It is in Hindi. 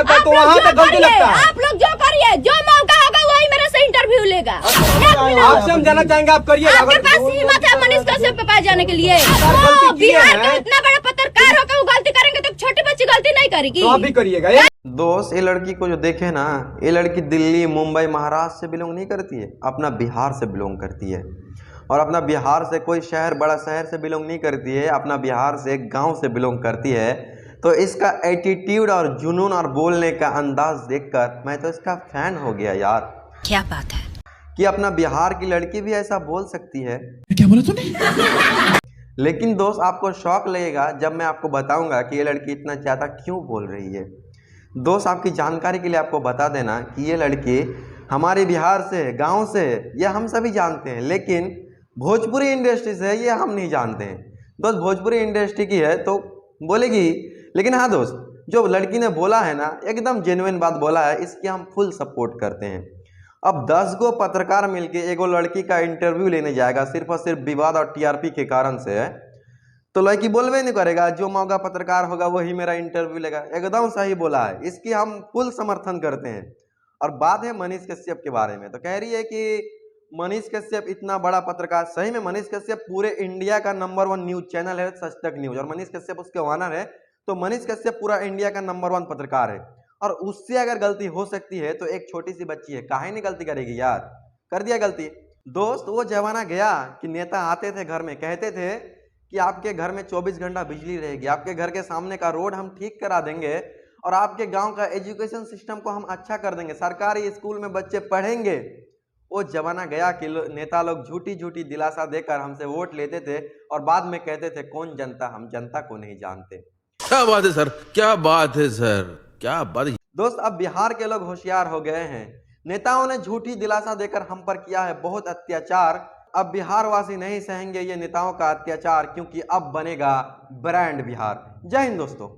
तो वहाँ पे गलती लगता है। आप लोग जो करिए, जो मौका होगा वही मेरे से इंटरव्यू लेगा। आपसे हम जाना चाहेंगे, आप करिए। आपके पास हिम्मत है मनीष कश्यप पे पास जाने के लिए? गलती किए बिहार हैं। के इतना बड़ा पत्रकार होकर वो गलती करेंगे तो छोटी बच्ची गलती नहीं करेगी। तो आप भी करिएगा। दोस्त, ये लड़की को जो देखे ना, ये लड़की दिल्ली, मुंबई, महाराष्ट्र से बिलोंग नहीं करती है, अपना बिहार से बिलोंग करती है। और अपना बिहार से कोई शहर, बड़ा शहर से बिलोंग नहीं करती है, अपना बिहार से एक गांव से बिलोंग करती है। तो इसका एटीट्यूड और जुनून और बोलने का अंदाज देखकर मैं तो इसका फैन हो गया यार। क्या बात है कि अपना बिहार की लड़की भी ऐसा बोल सकती है। क्या बोला तूने? लेकिन दोस्त, आपको शौक लगेगा जब मैं आपको बताऊंगा कि ये लड़की इतना ज़्यादा क्यों बोल रही है। दोस्त, आपकी जानकारी के लिए आपको बता देना कि ये लड़की हमारे बिहार से, गांव से, ये हम सभी जानते हैं, लेकिन भोजपुरी इंडस्ट्री से ये हम नहीं जानते हैं। दोस्त, भोजपुरी इंडस्ट्री की है तो बोलेगी, लेकिन हाँ दोस्त, जो लड़की ने बोला है ना, एकदम जेन्युइन बात बोला है, इसकी हम फुल सपोर्ट करते हैं। अब 10 गो पत्रकार मिलके एगो लड़की का इंटरव्यू लेने जाएगा सिर्फ और सिर्फ विवाद और टीआरपी के कारण से, तो लड़की बोलवे नहीं करेगा, जो मौका पत्रकार होगा वही मेरा इंटरव्यू लेगा। एकदम सही बोला है, इसकी हम फुल समर्थन करते हैं। और बात है मनीष कश्यप के बारे में, तो कह रही है कि मनीष कश्यप इतना बड़ा पत्रकार, सही में मनीष कश्यप पूरे इंडिया का नंबर 1 न्यूज चैनल है सच तक न्यूज, और मनीष कश्यप उसके ओनर है। तो मनीष कश्यप पूरा इंडिया का नंबर 1 पत्रकार है, और उससे अगर गलती हो सकती है तो एक छोटी सी बच्ची है, काहे नहीं गलती करेगी यार। कर दिया गलती। दोस्त, वो जमाना गया कि नेता आते थे घर में, कहते थे कि आपके घर में 24 घंटा बिजली रहेगी, आपके घर के सामने का रोड हम ठीक करा देंगे, और आपके गांव का एजुकेशन सिस्टम को हम अच्छा कर देंगे, सरकारी स्कूल में बच्चे पढ़ेंगे। वो जमाना गया कि नेता लोग झूठी झूठी दिलासा देकर हमसे वोट लेते थे, और बाद में कहते थे कौन जनता, हम जनता को नहीं जानते। क्या बात है सर, क्या बात है सर, क्या बात है। दोस्त, अब बिहार के लोग होशियार हो गए हैं। नेताओं ने झूठी दिलासा देकर हम पर किया है बहुत अत्याचार। अब बिहार वासी नहीं सहेंगे ये नेताओं का अत्याचार, क्योंकि अब बनेगा ब्रांड बिहार। जय हिंद दोस्तों।